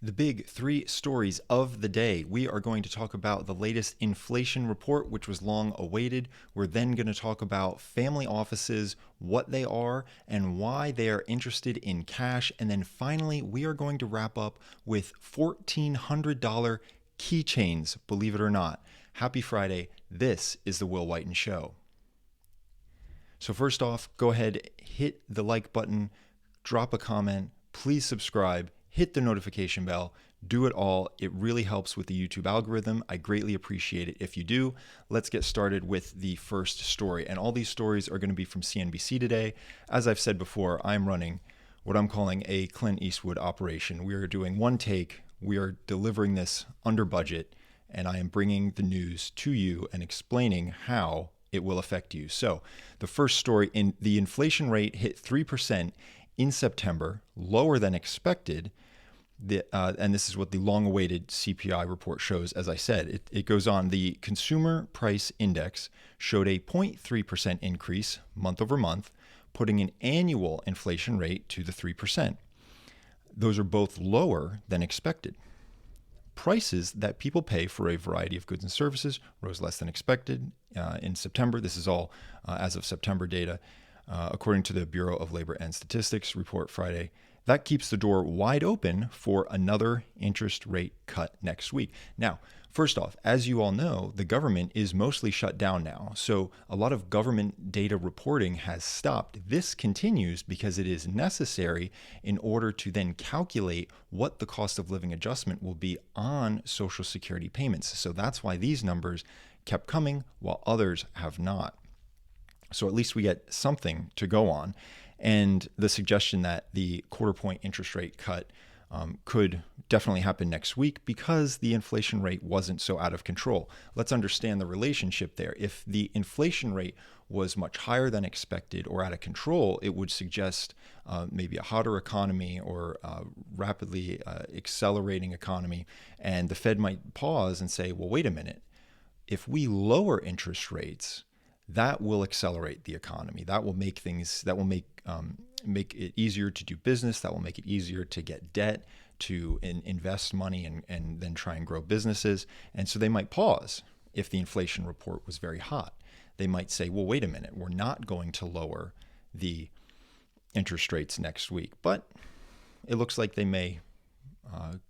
The big three stories of the day. We are going to talk about the latest inflation report, which was long awaited. We're then going to talk about family offices, what they are, and why they are interested in cash. And then finally, we are going to wrap up with $1,400 keychains, believe it or not. Happy Friday. This is The Will Whiten Show. So first off, go ahead, hit the like button, drop a comment, please subscribe, hit the notification bell, do it all. It really helps with the YouTube algorithm. I greatly appreciate it if you do. Let's get started with the first story. And all these stories are going to be from CNBC today. As I've said before, I'm running what I'm calling a Clint Eastwood operation. We are doing one take. We are delivering this under budget, and I am bringing the news to you and explaining how it will affect you. So the first story, in the inflation rate hit 3% in September, lower than expected. And this is what the long-awaited CPI report shows. As I said, it goes on. The Consumer Price Index showed a 0.3% increase month over month, putting an annual inflation rate to the 3%. Those are both lower than expected. Prices that people pay for a variety of goods and services rose less than expected in September. This is all as of September data, according to the Bureau of Labor and Statistics report Friday. That keeps the door wide open for another interest rate cut next week. Now, first off, as you all know, the government is mostly shut down now. So a lot of government data reporting has stopped. This continues because it is necessary in order to then calculate what the cost of living adjustment will be on Social Security payments. So that's why these numbers kept coming while others have not. So at least we get something to go on. And the suggestion that the quarter point interest rate cut could definitely happen next week because the inflation rate wasn't so out of control. Let's understand the relationship there. If the inflation rate was much higher than expected or out of control, it would suggest maybe a hotter economy or rapidly accelerating economy. And the Fed might pause and say, well, wait a minute. If we lower interest rates, that will accelerate the economy. That will make make it easier to do business. That will make it easier to get debt, to invest money and then try and grow businesses. And so they might pause if the inflation report was very hot. They might say, well, wait a minute, we're not going to lower the interest rates next week. But it looks like they may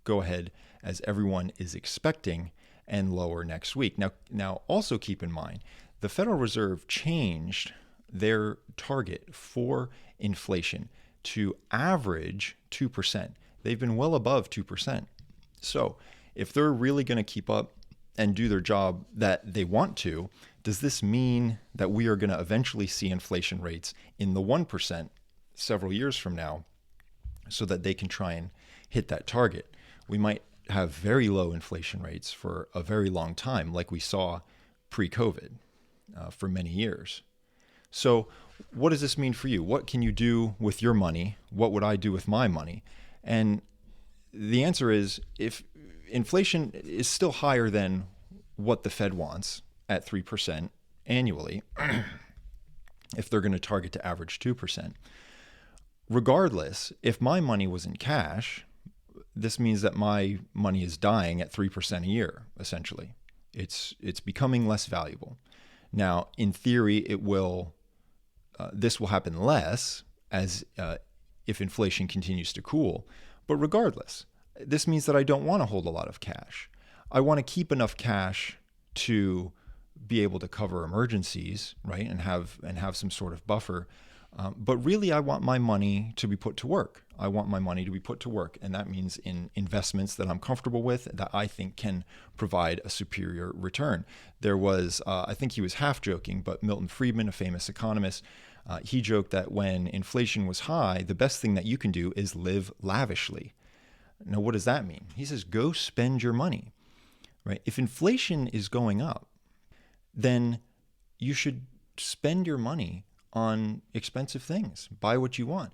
go ahead as everyone is expecting and lower next week. Now also keep in mind, the Federal Reserve changed their target for inflation to average 2%. They've been well above 2%. So if they're really going to keep up and do their job that they want to, does this mean that we are going to eventually see inflation rates in the 1% several years from now so that they can try and hit that target? We might have very low inflation rates for a very long time, like we saw pre-COVID. For many years. So what does this mean for you? What can you do with your money? What would I do with my money? And the answer is, if inflation is still higher than what the Fed wants at 3% annually, if they're going to target to average 2%, regardless, if my money was in cash, this means that my money is dying at 3% a year, essentially. It's becoming less valuable. Now, in theory, this will happen less as if inflation continues to cool. But regardless, this means that I don't want to hold a lot of cash. I want to keep enough cash to be able to cover emergencies, right, and have some sort of buffer. But really, I want my money to be put to work. I want my money to be put to work. And that means in investments that I'm comfortable with, that I think can provide a superior return. There was, I think he was half joking, but Milton Friedman, a famous economist, he joked that when inflation was high, the best thing that you can do is live lavishly. Now, what does that mean? He says, go spend your money, right? If inflation is going up, then you should spend your money on expensive things. Buy what you want.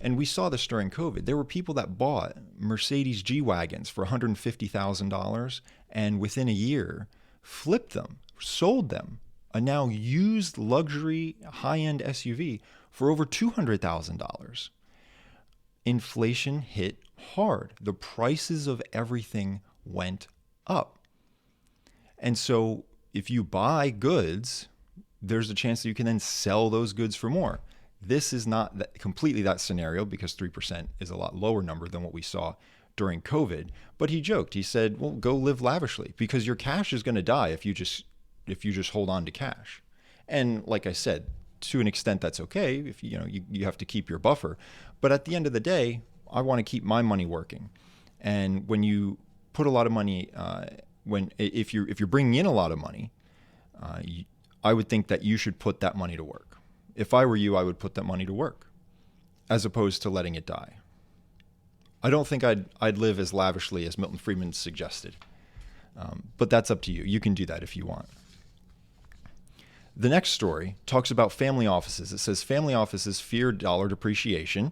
And we saw this during COVID. There were people that bought Mercedes G-Wagons for $150,000 and within a year flipped them, sold them, a now used luxury high-end SUV for over $200,000. Inflation hit hard. The prices of everything went up. And so if you buy goods, there's a chance that you can then sell those goods for more. This is not completely that scenario, because 3% is a lot lower number than what we saw during COVID. But he joked. He said, well, go live lavishly, because your cash is going to die if you just hold on to cash. And like I said, to an extent, that's okay if you have to keep your buffer. But at the end of the day, I want to keep my money working. And when you put a lot of money, if you're bringing in a lot of money, I would think that you should put that money to work. If I were you, I would put that money to work, as opposed to letting it die. I don't think I'd live as lavishly as Milton Friedman suggested, but that's up to you. You can do that if you want. The next story talks about family offices. It says family offices fear dollar depreciation,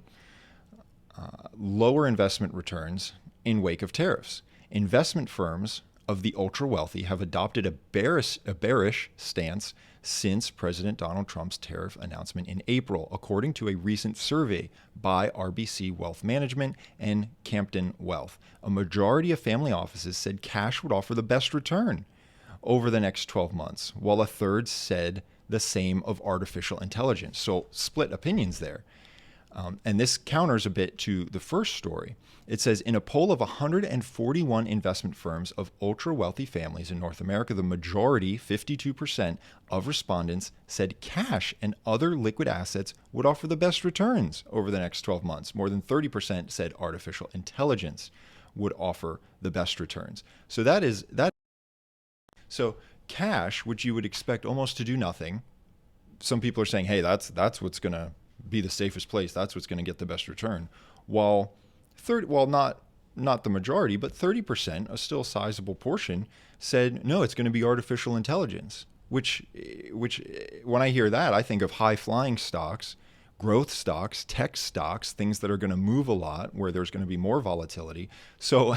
lower investment returns in wake of tariffs. Investment firms of the ultra wealthy have adopted a bearish stance since President Donald Trump's tariff announcement in April, according to a recent survey by RBC Wealth Management and Campton Wealth. A majority of family offices said cash would offer the best return over the next 12 months, while a third said the same of artificial intelligence. So split opinions there. And this counters a bit to the first story. It says, in a poll of 141 investment firms of ultra-wealthy families in North America, the majority, 52% of respondents, said cash and other liquid assets would offer the best returns over the next 12 months. More than 30% said artificial intelligence would offer the best returns. So So cash, which you would expect almost to do nothing, some people are saying, hey, that's what's going to be the safest place. That's what's going to get the best return. While not the majority, but 30%, a still sizable portion, said, no, it's going to be artificial intelligence, which when I hear that, I think of high-flying stocks, growth stocks, tech stocks, things that are going to move a lot, where there's going to be more volatility. So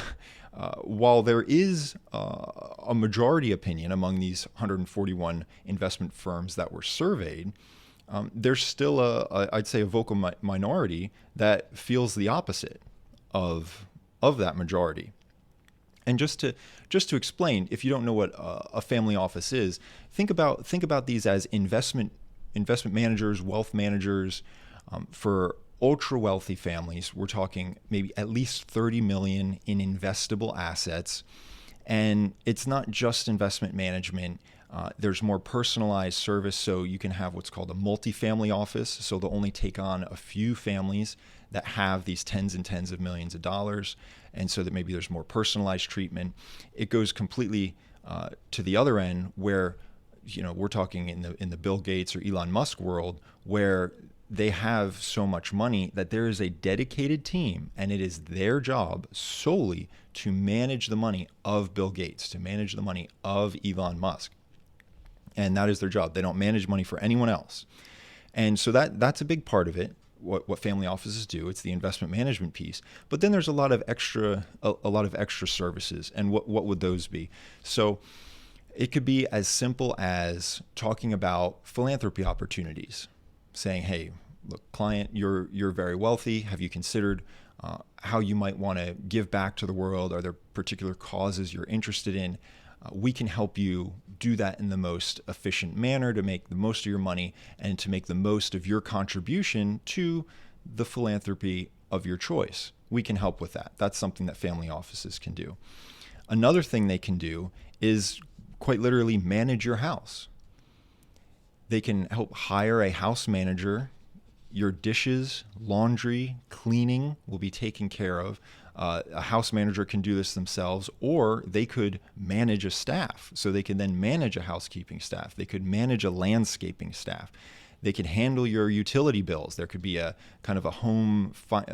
while there is a majority opinion among these 141 investment firms that were surveyed, there's still I'd say a vocal minority that feels the opposite of that majority. And just to explain, if you don't know what a family office is, think about these as investment managers, wealth managers. For ultra wealthy families, we're talking maybe at least 30 million in investable assets. And it's not just investment management. There's more personalized service, so you can have what's called a multifamily office. So they'll only take on a few families that have these tens and tens of millions of dollars, and so that maybe there's more personalized treatment. It goes completely to the other end, where we're talking in the Bill Gates or Elon Musk world, where they have so much money that there is a dedicated team, and it is their job solely to manage the money of Bill Gates, to manage the money of Elon Musk. And that is their job. They don't manage money for anyone else. And so that's a big part of it, what family offices do. It's the investment management piece. But then there's a lot of extra services. And what would those be? So it could be as simple as talking about philanthropy opportunities, saying, hey, look, client, you're very wealthy. Have you considered how you might want to give back to the world? Are there particular causes you're interested in? We can help you do that in the most efficient manner to make the most of your money and to make the most of your contribution to the philanthropy of your choice. We can help with that. That's something that family offices can do. Another thing they can do is quite literally manage your house. They can help hire a house manager. Your dishes, laundry, cleaning will be taken care of. A house manager can do this themselves, or they could manage a staff. So they can then manage a housekeeping staff. They could manage a landscaping staff. They could handle your utility bills. There could be a kind of a home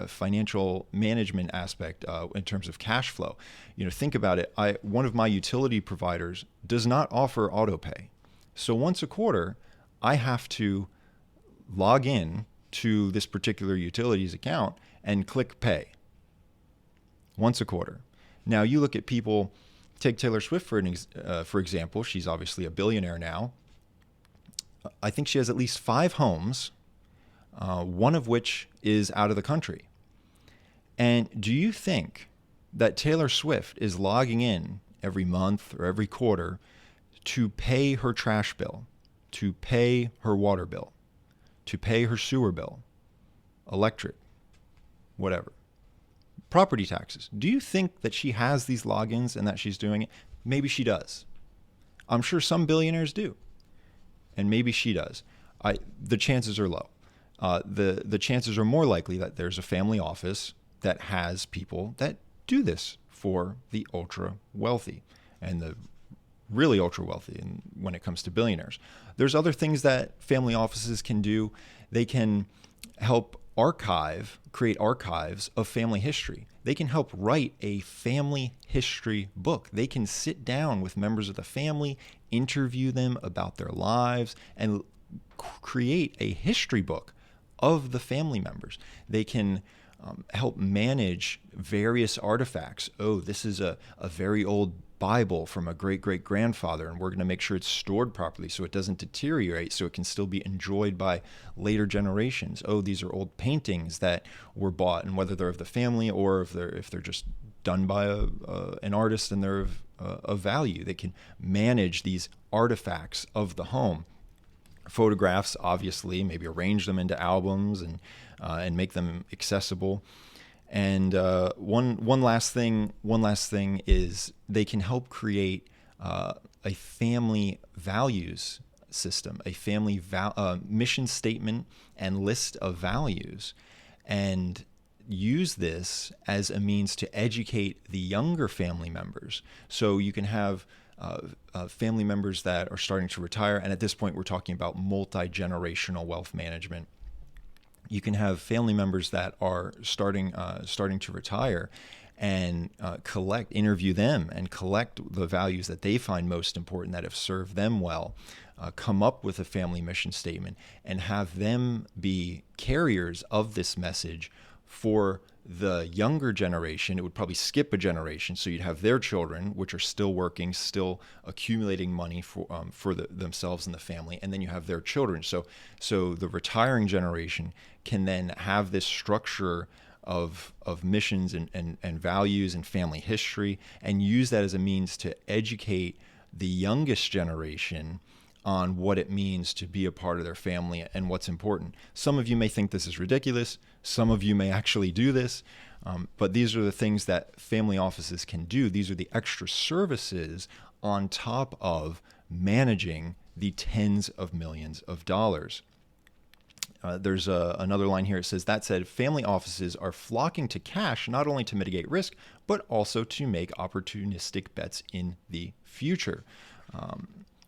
financial management aspect in terms of cash flow. Think about it. One of my utility providers does not offer auto pay. So once a quarter, I have to log in to this particular utilities account and click pay. Once a quarter. Now you look at people, take Taylor Swift for example. She's obviously a billionaire now. I think she has at least 5 homes, one of which is out of the country. And do you think that Taylor Swift is logging in every month or every quarter to pay her trash bill, to pay her water bill, to pay her sewer bill, electric, whatever, property taxes? Do you think that she has these logins and that she's doing it? Maybe she does. I'm sure some billionaires do, and maybe she does. The chances are low. The chances are more likely that there's a family office that has people that do this for the ultra wealthy and the really ultra wealthy. And when it comes to billionaires, there's other things that family offices can do. They can help create archives of family history. They can help write a family history book. They can sit down with members of the family, interview them about their lives, and create a history book of the family members. They can help manage various artifacts. Oh, this is a very old Bible from a great-great-grandfather, and we're going to make sure it's stored properly so it doesn't deteriorate, so it can still be enjoyed by later generations. Oh, these are old paintings that were bought, and whether they're of the family or if they're just done by an artist and they're of value, they can manage these artifacts of the home. Photographs, obviously, maybe arrange them into albums and make them accessible. And one last thing is they can help create a family values system, a family mission statement and list of values, and use this as a means to educate the younger family members. So you can have family members that are starting to retire, and at this point we're talking about multi-generational wealth management. You can have family members that are starting to retire, and interview them and collect the values that they find most important that have served them well, come up with a family mission statement, and have them be carriers of this message for the younger generation. It would probably skip a generation, so you'd have their children, which are still working, still accumulating money for themselves and the family, and then you have their children. So the retiring generation can then have this structure of missions and values and family history, and use that as a means to educate the youngest generation on what it means to be a part of their family and what's important. Some of you may think this is ridiculous. Some of you may actually do this. But these are the things that family offices can do. These are the extra services on top of managing the tens of millions of dollars. There's another line here. It says, that said, family offices are flocking to cash not only to mitigate risk, but also to make opportunistic bets in the future.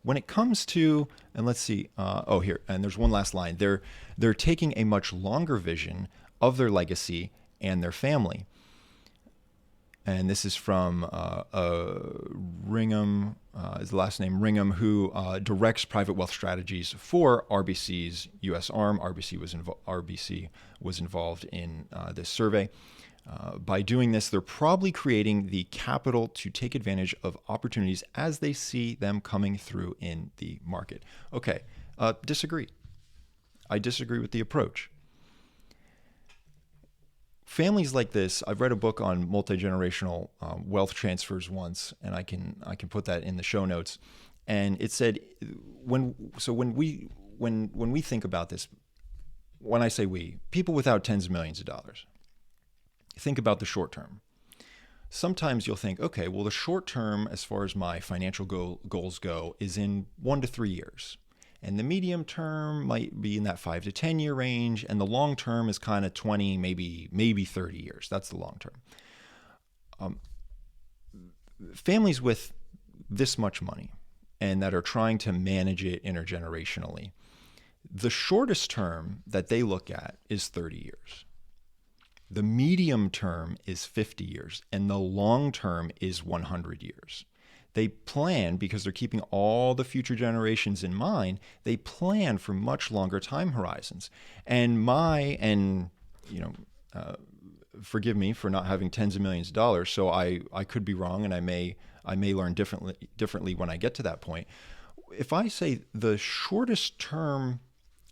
When it comes to, and let's see, here, and there's one last line. They're taking a much longer vision of their legacy and their family. And this is from Ringham, is the last name Ringham, who directs private wealth strategies for RBC's U.S. arm. RBC was involved in this survey. By doing this, they're probably creating the capital to take advantage of opportunities as they see them coming through in the market. Okay, disagree. I disagree with the approach. Families like this, I've read a book on multi-generational wealth transfers once, and I can put that in the show notes. And it said when we think about this, when I say we, people without tens of millions of dollars, think about the short term. Sometimes you'll think, okay, well, the short term, as far as my financial goals go, is in 1 to 3 years. And the medium term might be in that 5 to 10 year range. And the long term is kind of 20, maybe 30 years. That's the long term. Families with this much money and that are trying to manage it intergenerationally, the shortest term that they look at is 30 years. The medium term is 50 years, and the long term is 100 years. They plan, because they're keeping all the future generations in mind, they plan for much longer time horizons. And forgive me for not having tens of millions of dollars, so I could be wrong, and I may learn differently when I get to that point. If I say the shortest term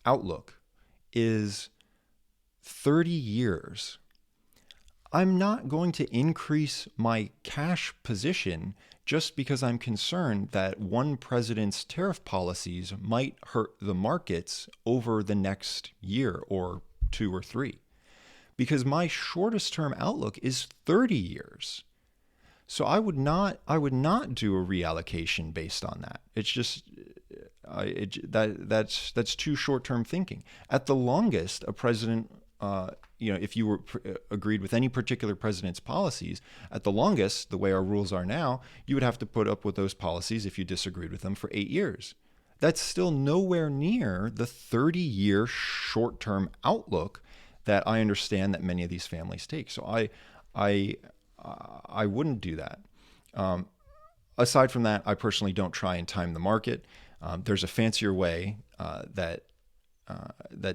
outlook is 30 years, I'm not going to increase my cash position just because I'm concerned that one president's tariff policies might hurt the markets over the next year or two or three. Because my shortest term outlook is 30 years. So I would not do a reallocation based on that. It's just that's too short term thinking. At the longest, a president, if you were agreed with any particular president's policies, at the longest, the way our rules are now, you would have to put up with those policies if you disagreed with them for 8 years. That's still nowhere near the 30-year short term outlook that I understand that many of these families take. So I I wouldn't do that. Aside from that, I personally don't try and time the market. There's a fancier way that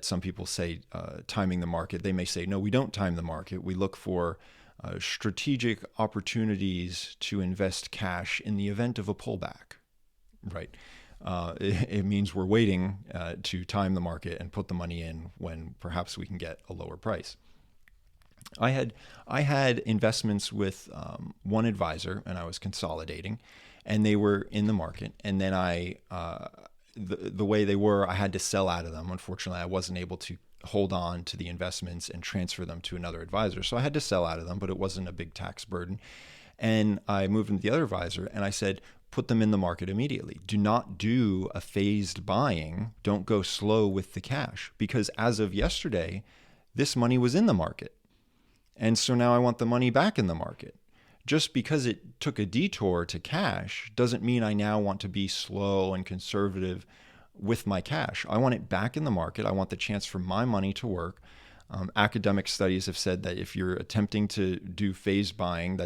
some people say timing the market. They may say, no, we don't time the market. We look for strategic opportunities to invest cash in the event of a pullback, right? It means we're waiting to time the market and put the money in when perhaps we can get a lower price. I had investments with one advisor, and I was consolidating, and they were in the market. And then the way they were, I had to sell out of them. Unfortunately, I wasn't able to hold on to the investments and transfer them to another advisor. So I had to sell out of them, but it wasn't a big tax burden. And I moved them to the other advisor, and I said, put them in the market immediately. Do not do a phased buying. Don't go slow with the cash, because as of yesterday, this money was in the market. And so now I want the money back in the market. Just because it took a detour to cash doesn't mean I now want to be slow and conservative with my cash. I want it back in the market. I want the chance for my money to work. Academic studies have said that if you're attempting to do phased buying,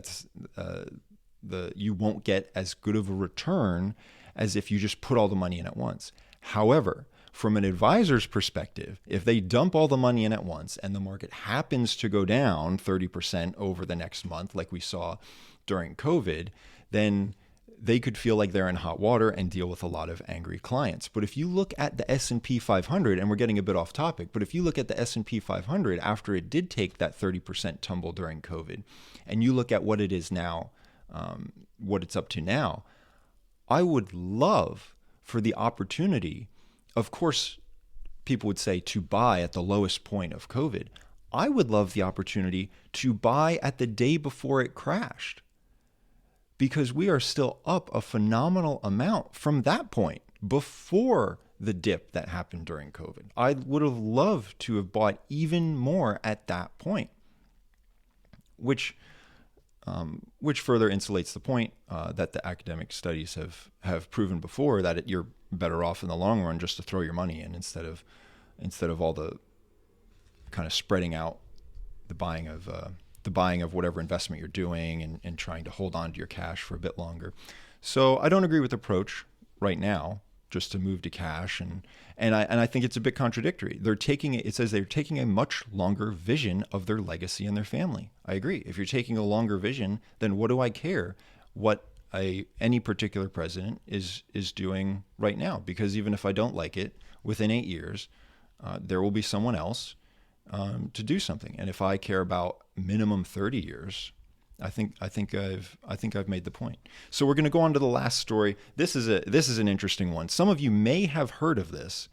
you won't get as good of a return as if you just put all the money in at once. However, from an advisor's perspective, if they dump all the money in at once and the market happens to go down 30% over the next month, like we saw during COVID, then they could feel like they're in hot water and deal with a lot of angry clients. But if you look at the S&P 500, and we're getting a bit off topic, but if you look at the S&P 500 after it did take that 30% tumble during COVID, and you look at what it is now, what it's up to now, I would love for the opportunity. Of course, people would say to buy at the lowest point of COVID. I would love the opportunity to buy at the day before it crashed, because we are still up a phenomenal amount from that point before the dip that happened during COVID. I would have loved to have bought even more at that point, which further insulates the point that the academic studies have proven before, that you're better off in the long run just to throw your money in instead of all the kind of spreading out the buying of whatever investment you're doing and trying to hold on to your cash for a bit longer. So I don't agree with the approach right now, just to move to cash, and I think it's a bit contradictory. It says they're taking a much longer vision of their legacy and their family. I agree. If you're taking a longer vision, then what do I care what any particular president is doing right now? Because even if I don't like it, within 8 years, there will be someone else to do something. And if I care about minimum 30 years, I think I've made the point. So we're going to go on to the last story. This is an interesting one. Some of you may have heard of this,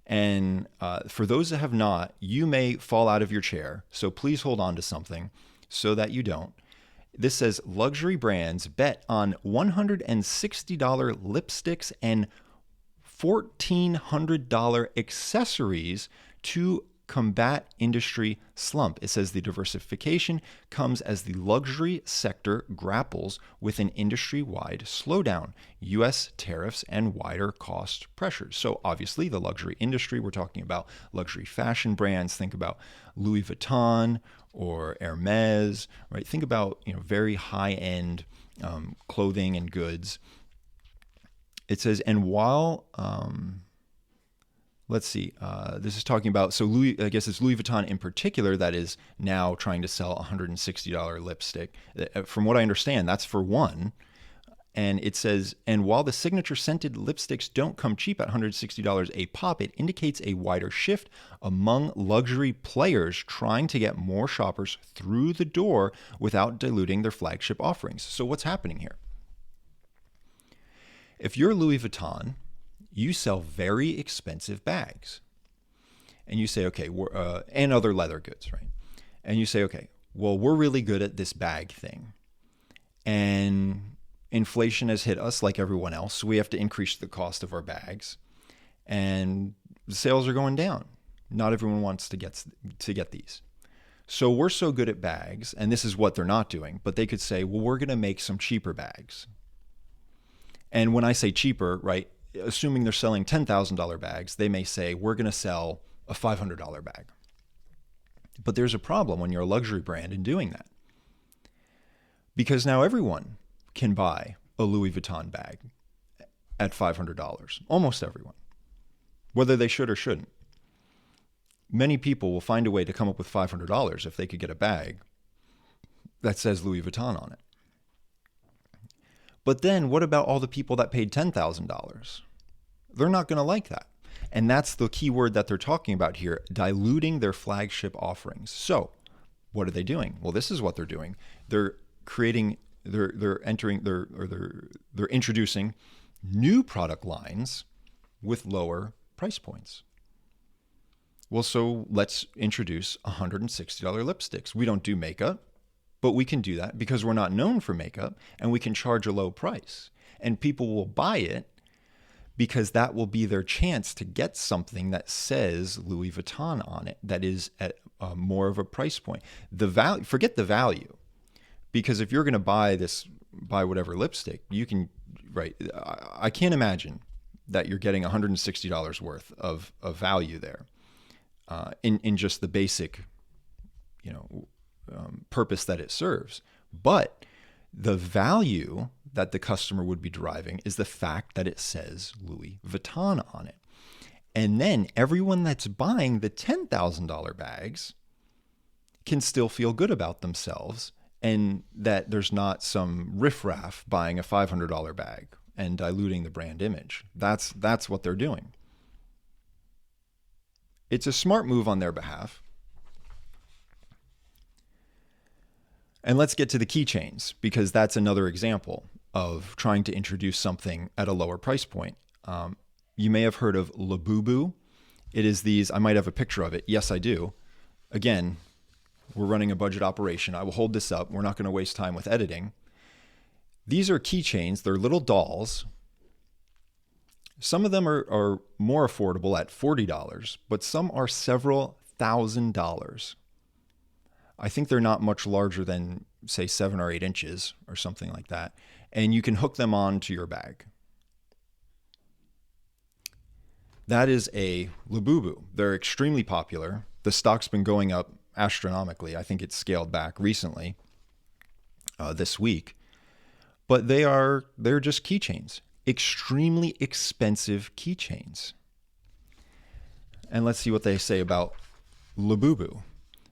and for those that have not, you may fall out of your chair. So please hold on to something so that you don't. This says luxury brands bet on $160 lipsticks and $1,400 accessories to combat industry slump. It says the diversification comes as the luxury sector grapples with an industry-wide slowdown, U.S. tariffs, and wider cost pressures. So obviously the luxury industry, we're talking about luxury fashion brands. Think about Louis Vuitton or Hermes, right? Think about very high-end clothing and goods. It says, and while let's see. This is talking about, so I guess it's Louis Vuitton in particular that is now trying to sell $160 lipstick. From what I understand, that's for one. And it says, and while the signature scented lipsticks don't come cheap at $160 a pop, it indicates a wider shift among luxury players trying to get more shoppers through the door without diluting their flagship offerings. So what's happening here? If you're Louis Vuitton, you sell very expensive bags. And you say, okay, and other leather goods, right? And you say, okay, well, we're really good at this bag thing. And inflation has hit us like everyone else, so we have to increase the cost of our bags. And the sales are going down. Not everyone wants to get these. So we're so good at bags, and this is what they're not doing, but they could say, well, we're going to make some cheaper bags. And when I say cheaper, right, assuming they're selling $10,000 bags, they may say, we're going to sell a $500 bag. But there's a problem when you're a luxury brand in doing that. Because now everyone can buy a Louis Vuitton bag at $500. Almost everyone. Whether they should or shouldn't. Many people will find a way to come up with $500 if they could get a bag that says Louis Vuitton on it. But then what about all the people that paid $10,000? They're not going to like that. And that's the key word that they're talking about here, diluting their flagship offerings. So what are they doing? Well, this is what they're doing. They're introducing new product lines with lower price points. Well, so let's introduce $160 lipsticks. We don't do makeup, but we can do that because we're not known for makeup, and we can charge a low price. And people will buy it because that will be their chance to get something that says Louis Vuitton on it, that is at more of a price point. The value, forget the value. Because if you're going to buy whatever lipstick, you can, right? I can't imagine that you're getting $160 worth of value there, in just the basic, purpose that it serves. But the value that the customer would be deriving is the fact that it says Louis Vuitton on it. And then everyone that's buying the $10,000 bags can still feel good about themselves, and that there's not some riffraff buying a $500 bag and diluting the brand image. That's what they're doing. It's a smart move on their behalf. And let's get to the keychains, because that's another example of trying to introduce something at a lower price point. You may have heard of LaBuBu. It is these, I might have a picture of it. Yes, I do. Again, we're running a budget operation. I will hold this up. We're not going to waste time with editing. These are keychains. They're little dolls. Some of them are more affordable at $40, but some are several $1,000s. I think they're not much larger than, say, 7 or 8 inches or something like that. And you can hook them onto your bag. That is a LaBuBu. They're extremely popular. The stock's been going up astronomically. I think it's scaled back recently, this week. But they're just keychains. Extremely expensive keychains. And let's see what they say about LaBuBu.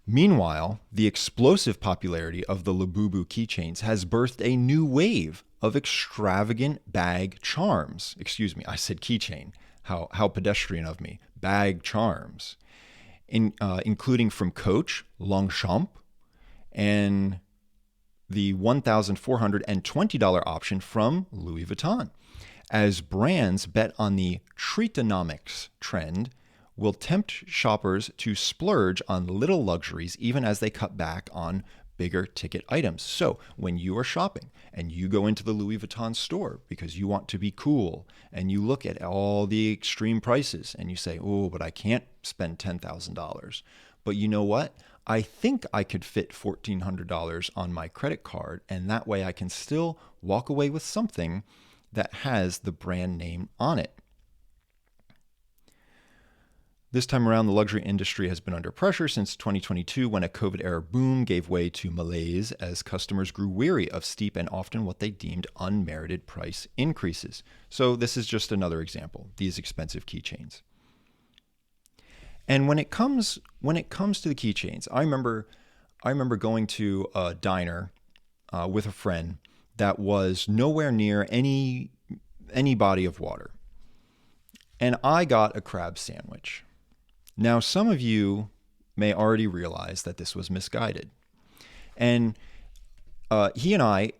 Meanwhile, the explosive popularity of the LaBuBu keychains has birthed a new wave of extravagant bag charms. Excuse me, I said keychain. How pedestrian of me. Bag charms. Including from Coach, Longchamp, and the $1,420 option from Louis Vuitton. As brands bet on the treatonomics trend, will tempt shoppers to splurge on little luxuries even as they cut back on bigger ticket items. So when you are shopping and you go into the Louis Vuitton store because you want to be cool and you look at all the extreme prices and you say, oh, but I can't spend $10,000. But you know what? I think I could fit $1,400 on my credit card, and that way I can still walk away with something that has the brand name on it. This time around, the luxury industry has been under pressure since 2022, when a COVID-era boom gave way to malaise as customers grew weary of steep and often what they deemed unmerited price increases. So this is just another example, these expensive keychains. And when it comes to the keychains, I remember going to a diner with a friend that was nowhere near any body of water. And I got a crab sandwich. Now, some of you may already realize that this was misguided. And he and I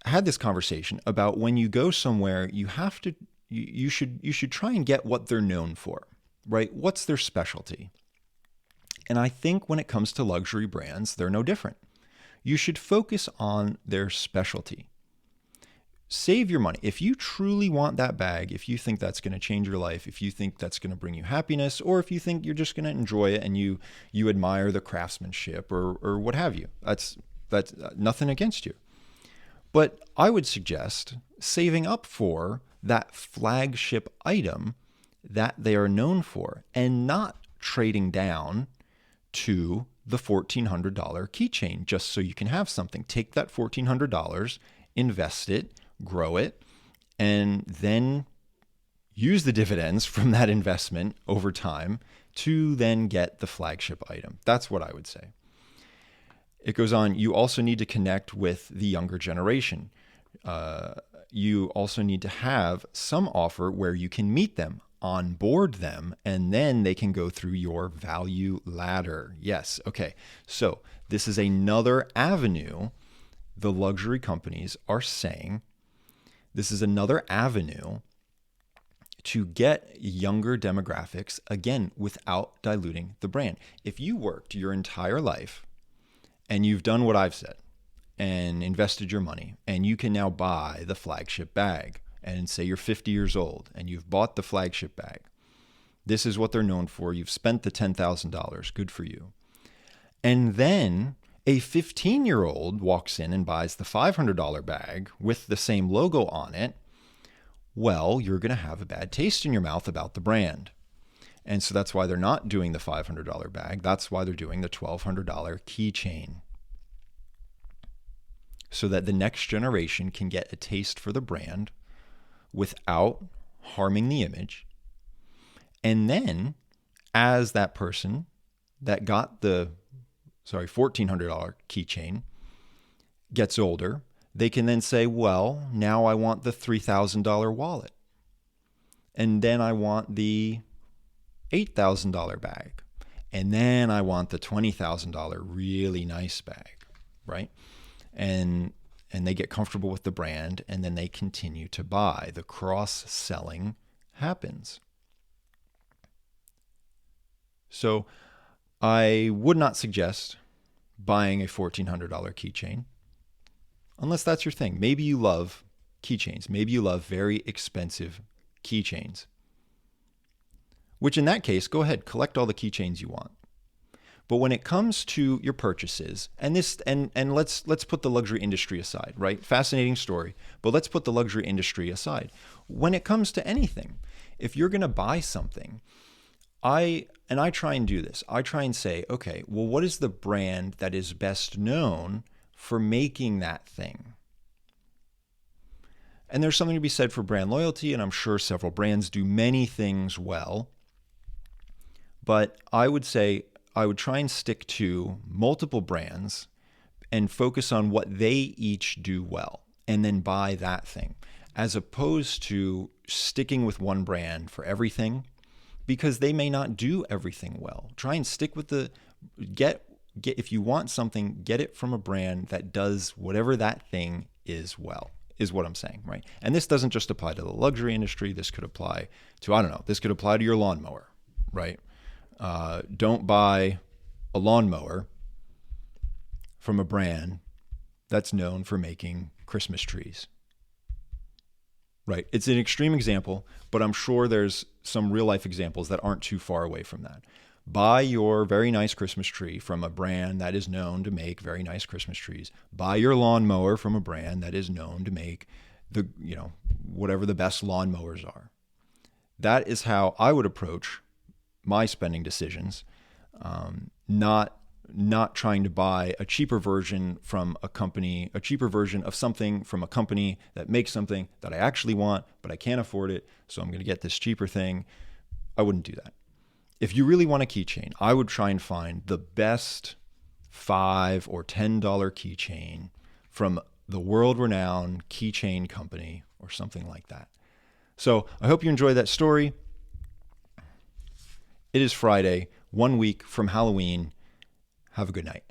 had this conversation about when you go somewhere, you should try and get what they're known for, right? What's their specialty? And I think when it comes to luxury brands, they're no different. You should focus on their specialty. Save your money. If you truly want that bag, if you think that's going to change your life, if you think that's going to bring you happiness, or if you think you're just going to enjoy it and you admire the craftsmanship or what have you, that's nothing against you. But I would suggest saving up for that flagship item that they are known for and not trading down to the $1,400 keychain just so you can have something. Take that $1,400, invest it, grow it, and then use the dividends from that investment over time to then get the flagship item. That's what I would say. It goes on, you also need to connect with the younger generation. You also need to have some offer where you can meet them, onboard them, and then they can go through your value ladder. Yes, okay. So this is another avenue the luxury companies are saying. This is another avenue to get younger demographics, again, without diluting the brand. If you worked your entire life and you've done what I've said and invested your money, and you can now buy the flagship bag, and say you're 50 years old and you've bought the flagship bag, this is what they're known for. You've spent the $10,000. Good for you. And then a 15-year-old walks in and buys the $500 bag with the same logo on it. Well, you're going to have a bad taste in your mouth about the brand. And so that's why they're not doing the $500 bag. That's why they're doing the $1,200 keychain. So that the next generation can get a taste for the brand without harming the image. And then, as that person that got the $1,400 keychain gets older, they can then say, well, now I want the $3,000 wallet. And then I want the $8,000 bag. And then I want the $20,000 really nice bag, right? And they get comfortable with the brand, and then they continue to buy. The cross-selling happens. So I would not suggest buying a $1,400 keychain unless that's your thing. Maybe you love keychains. Maybe you love very expensive keychains, which in that case, go ahead, collect all the keychains you want. But when it comes to your purchases, and let's put the luxury industry aside, right? Fascinating story, but let's put the luxury industry aside. When it comes to anything, if you're going to buy something, I try and do this. I try and say, okay, well, what is the brand that is best known for making that thing? And there's something to be said for brand loyalty, and I'm sure several brands do many things well. But I would say I would try and stick to multiple brands and focus on what they each do well, and then buy that thing, as opposed to sticking with one brand for everything, because they may not do everything well. Try and stick with if you want something, get it from a brand that does whatever that thing is well, is what I'm saying, right? And this doesn't just apply to the luxury industry. This could apply to, this could apply to your lawnmower, right? Don't buy a lawnmower from a brand that's known for making Christmas trees. Right. It's an extreme example, but I'm sure there's some real life examples that aren't too far away from that. Buy your very nice Christmas tree from a brand that is known to make very nice Christmas trees. Buy your lawnmower from a brand that is known to make whatever the best lawnmowers are. That is how I would approach my spending decisions, not trying to buy a cheaper version from a company, a cheaper version of something from a company that makes something that I actually want, but I can't afford it, so I'm going to get this cheaper thing. I wouldn't do that. If you really want a keychain, I would try and find the best $5 or $10 keychain from the world-renowned keychain company or something like that. So I hope you enjoy that story. It is Friday, 1 week from Halloween. Have a good night.